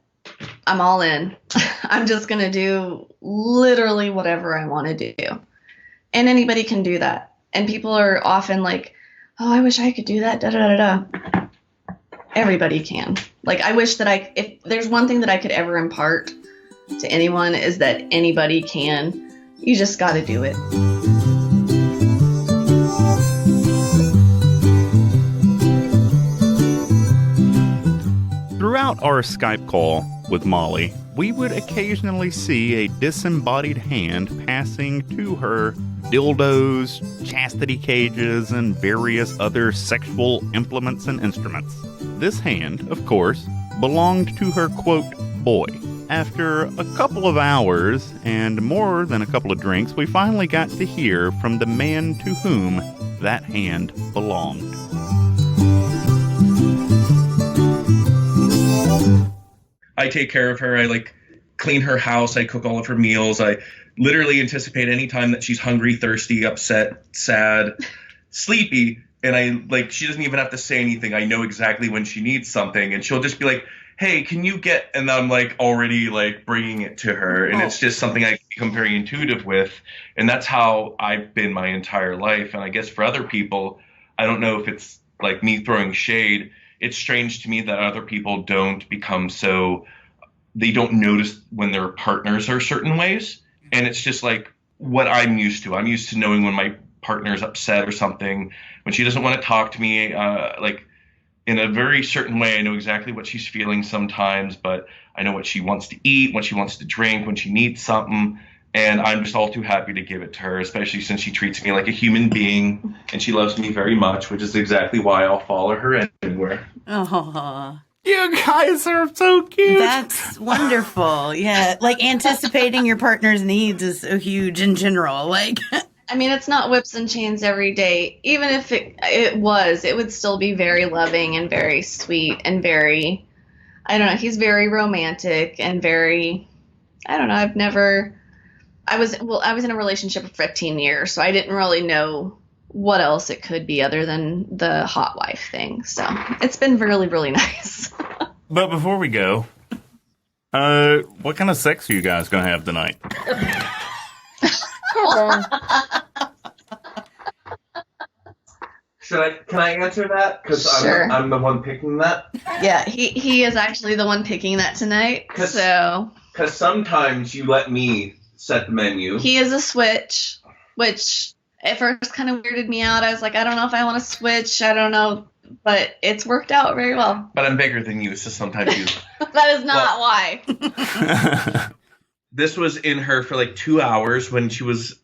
I'm all in. I'm just going to do literally whatever I want to do. And anybody can do that. And people are often like, oh, I wish I could do that, da-da-da-da. Everybody can. Like, I wish that if there's one thing that I could ever impart to anyone is that anybody can. You just got to do it. throughout our Skype call with Molly, we would occasionally see a disembodied hand passing to her dildos, chastity cages, and various other sexual implements and instruments. This hand, of course, belonged to her, quote, boy. After a couple of hours and more than a couple of drinks, we finally got to hear from the man to whom that hand belonged. I take care of her. I clean her house. I cook all of her meals. I literally anticipate any time that she's hungry, thirsty, upset, sad, sleepy. And she doesn't even have to say anything. I know exactly when she needs something. And she'll just be like, hey, can you get, and I'm already bringing it to her. And it's just something I become very intuitive with. And that's how I've been my entire life. And I guess for other people, I don't know if it's me throwing shade. It's strange to me that other people don't become they don't notice when their partners are certain ways. And it's just what I'm used to. I'm used to knowing when my partner's upset or something, when she doesn't want to talk to me, in a very certain way. I know exactly what she's feeling sometimes, but I know what she wants to eat, what she wants to drink, when she needs something. And I'm just all too happy to give it to her, especially since she treats me like a human being and she loves me very much, which is exactly why I'll follow her anywhere. Oh, You guys are so cute. that's wonderful. Yeah, anticipating your partner's needs is so huge in general. I mean, it's not whips and chains every day. Even if it would still be very loving and very sweet and very, I don't know, he's very romantic and very, I don't know, I was in a relationship for 15 years, so I didn't really know what else it could be other than the hot wife thing. So it's been really, really nice. But before we go, what kind of sex are you guys going to have tonight? Can I answer that? Because Sure. I'm the one picking that. Yeah, he is actually the one picking that tonight. So Because sometimes you let me set the menu. he is a switch, which at first kind of weirded me out. I was like, I don't know if I want to switch. I don't know, but it's worked out very well. But I'm bigger than you, so sometimes you... That is not why. This was in her for 2 hours when she was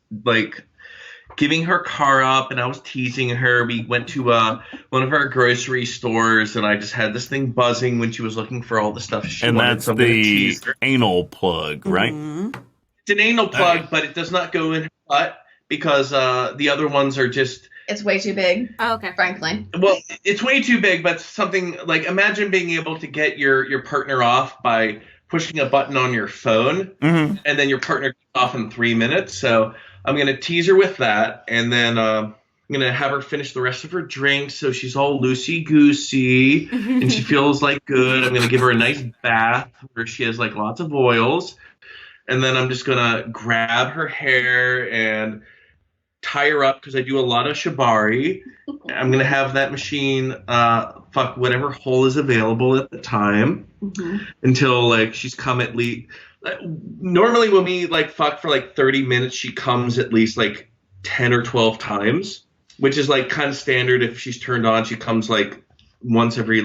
giving her car up, and I was teasing her. We went to one of our grocery stores, and I just had this thing buzzing when she was looking for all the stuff she And wanted. that's So I'm gonna the tease her. anal plug, right? It's an anal plug, but it does not go in her butt because the other ones are just... It's way too big. Oh, okay. Frankly. Well, it's way too big, but something imagine being able to get your partner off by pushing a button on your phone, and then your partner gets off in 3 minutes. So I'm going to tease her with that, and then I'm going to have her finish the rest of her drink so she's all loosey-goosey, and she feels good. I'm going to give her a nice bath where she has lots of oils, and then I'm just going to grab her hair and tie her up because I do a lot of shibari. I'm going to have that machine fuck whatever hole is available at the time until she's come at least. Normally when we fuck for 30 minutes, she comes at least 10 or 12 times, which is kind of standard. If she's turned on, she comes once every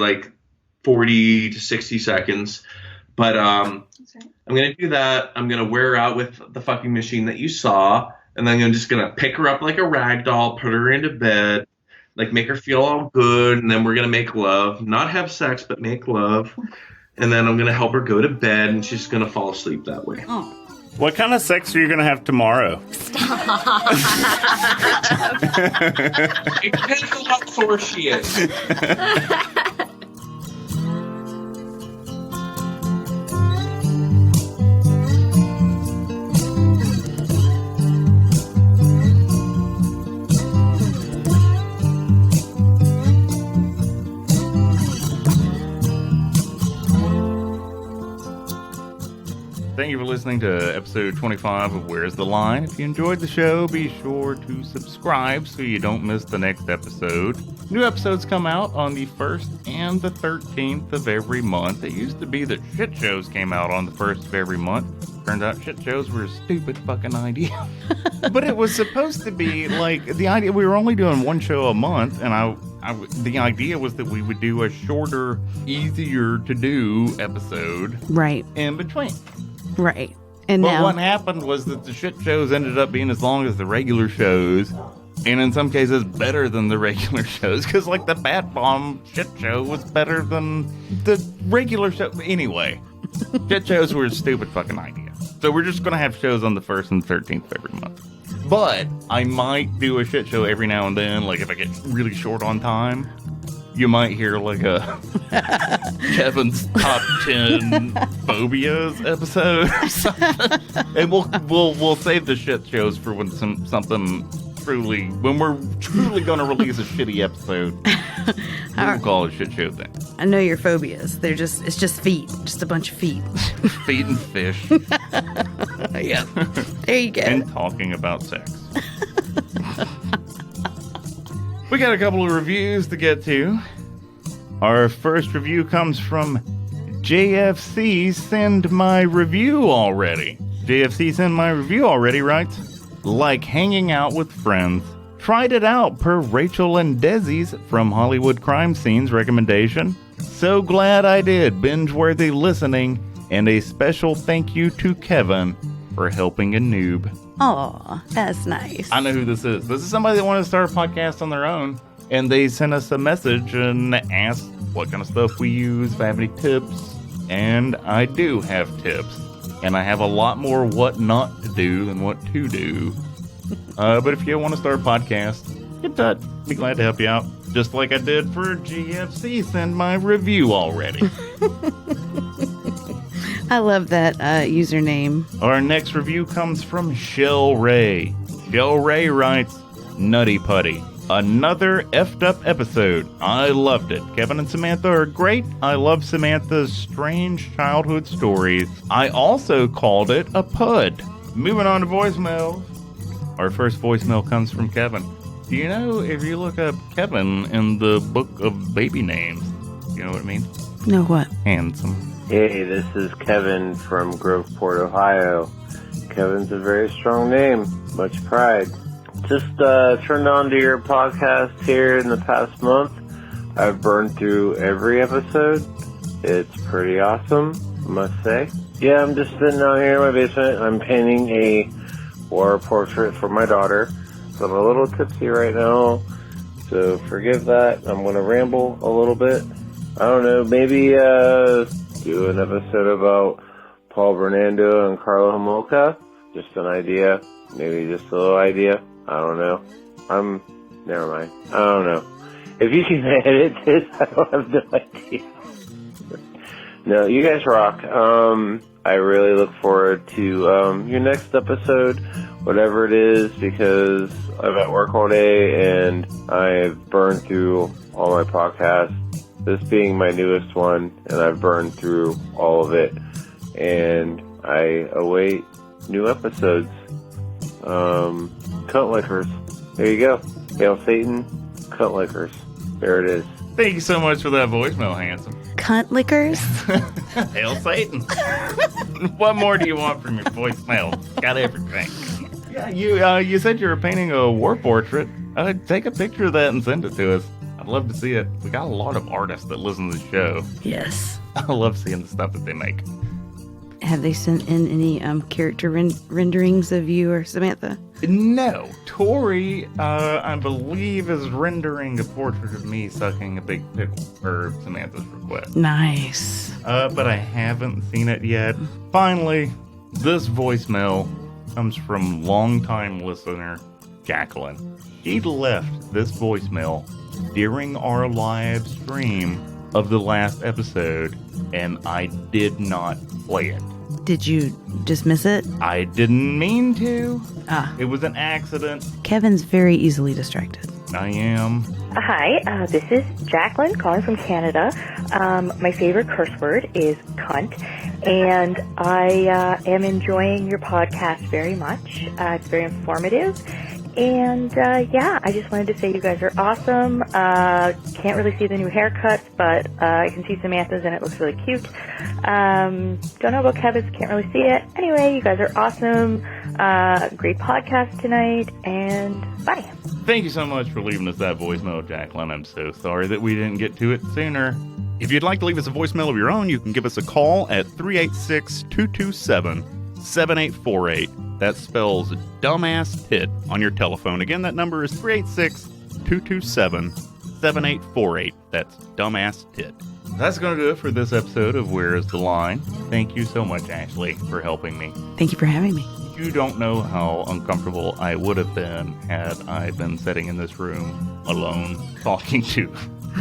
40 to 60 seconds. But I'm going to do that. I'm going to wear her out with the fucking machine that you saw. And then I'm just going to pick her up like a rag doll, put her into bed, make her feel all good. And then we're going to make love. Not have sex, but make love. And then I'm going to help her go to bed, and she's going to fall asleep that way. Oh. What kind of sex are you going to have tomorrow? It depends on how sore she is. Thank you for listening to episode 25 of Where's the Line. If you enjoyed the show, be sure to subscribe so you don't miss the next episode. New episodes come out on the 1st and the 13th of every month. It used to be that shit shows came out on the 1st of every month. Turns out shit shows were a stupid fucking idea. But it was supposed to be the idea, we were only doing one show a month, and I the idea was that we would do a shorter, easier to do episode Right. in between. Right. And But now, what happened was that the shit shows ended up being as long as the regular shows, and in some cases better than the regular shows, because like the Bat Bomb shit show was better than the regular show. Anyway, shit shows were a stupid fucking idea. So we're just going to have shows on the 1st and 13th of every month. But I might do a shit show every now and then, like if I get really short on time. You might hear like a Kevin's top 10 phobias episode or something. And we'll save the shit shows for when when we're truly going to release a shitty episode. We'll call it a shit show thing. I know your phobias. It's just feet. Just a bunch of feet. Feet and fish. Yeah. There you go. And talking about sex. We got a couple of reviews to get to. Our first review comes from JFC Send My Review Already. JFC Send My Review Already writes, like hanging out with friends. Tried it out per Rachel and Desi's From Hollywood Crime Scenes recommendation. So glad I did. Binge-worthy listening. And a special thank you to Kevin for helping a noob. Aw, that's nice. I know who this is. This is somebody that wanted to start a podcast on their own, and they sent us a message and asked what kind of stuff we use, if I have any tips, and I do have tips, and I have a lot more what not to do than what to do. But if you want to start a podcast, get in touch. Be glad to help you out, just like I did for GFC Send My Review Already. I love that username. Our next review comes from Shell Ray. Shell Ray writes, Nutty Putty. Another effed up episode. I loved it. Kevin and Samantha are great. I love Samantha's strange childhood stories. I also called it a pud. Moving on to voicemail. Our first voicemail comes from Kevin. Do you know if you look up Kevin in the book of baby names, you know what it means? No, what? Handsome. Hey, this is Kevin from Groveport, Ohio. Kevin's a very strong name. Much pride. Just turned on to your podcast here in the past month. I've burned through every episode. It's pretty awesome, I must say. Yeah, I'm just sitting out here in my basement. I'm painting a war portrait for my daughter. So I'm a little tipsy right now, so forgive that. I'm going to ramble a little bit. I don't know, maybe do an episode about Paul Bernardo and Carla Homolka. Just an idea. Maybe just a little idea. I don't know. Never mind. I don't know. If you can edit this, I don't have no idea. No, you guys rock. I really look forward to your next episode, whatever it is, because I'm at work all day and I've burned through all my podcasts. This being my newest one, and I've burned through all of it. And I await new episodes. Cunt lickers. There you go. Hail Satan, cunt lickers. There it is. Thank you so much for that voicemail, handsome. Cunt lickers? Hail Satan. What more do you want from your voicemail? Got everything. Yeah, you said you were painting a war portrait. Take a picture of that and send it to us. I'd love to see it. We got a lot of artists that listen to the show. Yes. I love seeing the stuff that they make. Have they sent in any character renderings of you or Samantha? No. Tori, I believe, is rendering a portrait of me sucking a big pickle per Samantha's request. Nice. But I haven't seen it yet. Finally, this voicemail comes from longtime listener Jacqueline. He left this voicemail during our live stream of the last episode, and I did not play it. Did you just miss it? I didn't mean to. It was an accident. Kevin's very easily distracted. I am. Hi, this is Jacqueline calling from Canada. My favorite curse word is cunt, and I am enjoying your podcast very much. It's very informative. And, I just wanted to say you guys are awesome. Can't really see the new haircuts, but I can see Samantha's and it looks really cute. Don't know about Kevin's, can't really see it. Anyway, you guys are awesome. Great podcast tonight, and bye. Thank you so much for leaving us that voicemail, Jacqueline. I'm so sorry that we didn't get to it sooner. If you'd like to leave us a voicemail of your own, you can give us a call at 386-227-7848. That spells dumbass tit on your telephone. Again, that number is 386-227-7848. That's dumbass tit. That's going to do it for this episode of Where is the Line? Thank you so much, Ashley, for helping me. Thank you for having me. You don't know how uncomfortable I would have been had I been sitting in this room alone talking to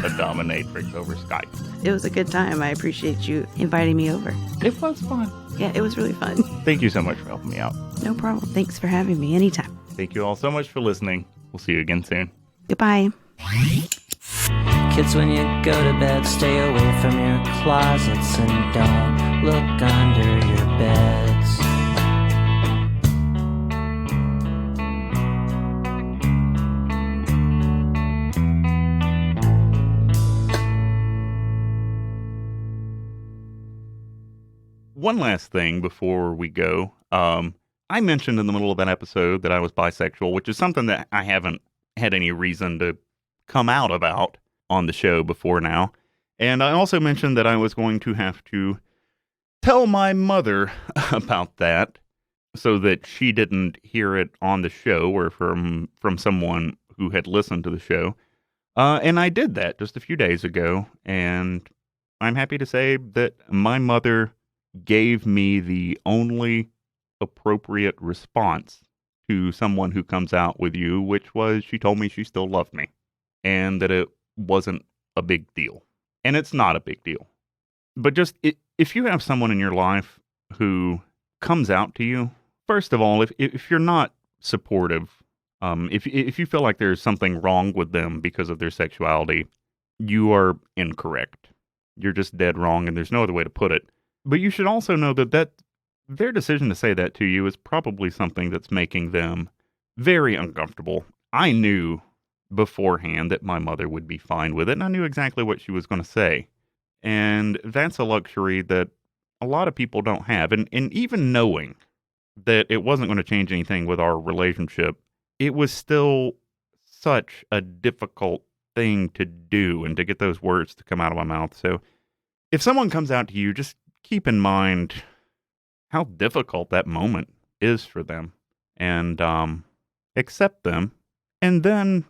a dominatrix over Skype. It was a good time. I appreciate you inviting me over. It was fun. Yeah, it was really fun. Thank you so much for helping me out. No problem. Thanks for having me anytime. Thank you all so much for listening. We'll see you again soon. Goodbye. Kids, when you go to bed, stay away from your closets and don't look under your beds. One last thing before we go. I mentioned in the middle of that episode that I was bisexual, which is something that I haven't had any reason to come out about on the show before now. And I also mentioned that I was going to have to tell my mother about that so that she didn't hear it on the show or from someone who had listened to the show. And I did that just a few days ago. And I'm happy to say that my mother gave me the only appropriate response to someone who comes out with you, which was she told me she still loved me and that it wasn't a big deal. And it's not a big deal. But just if you have someone in your life who comes out to you, first of all, if you're not supportive, if you feel like there's something wrong with them because of their sexuality, you are incorrect. You're just dead wrong, and there's no other way to put it. But you should also know that their decision to say that to you is probably something that's making them very uncomfortable. I knew beforehand that my mother would be fine with it, and I knew exactly what she was going to say. And that's a luxury that a lot of people don't have. And even knowing that it wasn't going to change anything with our relationship, it was still such a difficult thing to do and to get those words to come out of my mouth. So if someone comes out to you, just keep in mind how difficult that moment is for them, and accept them, and then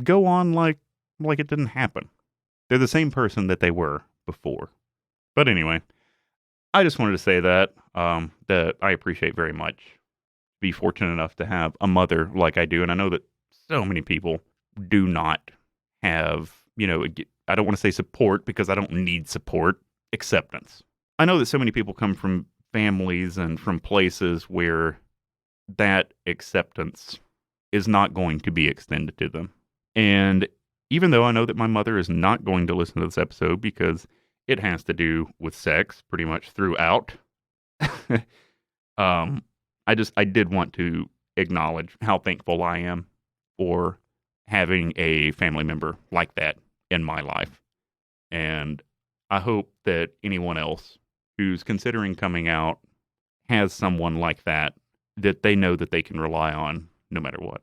go on like it didn't happen. They're the same person that they were before. But anyway, I just wanted to say that that I appreciate very much. Be fortunate enough to have a mother like I do, and I know that so many people do not have, I don't want to say support because I don't need support, acceptance. I know that so many people come from families and from places where that acceptance is not going to be extended to them. And even though I know that my mother is not going to listen to this episode because it has to do with sex pretty much throughout, I did want to acknowledge how thankful I am for having a family member like that in my life. And I hope that anyone else who's considering coming out has someone like that they know that they can rely on no matter what.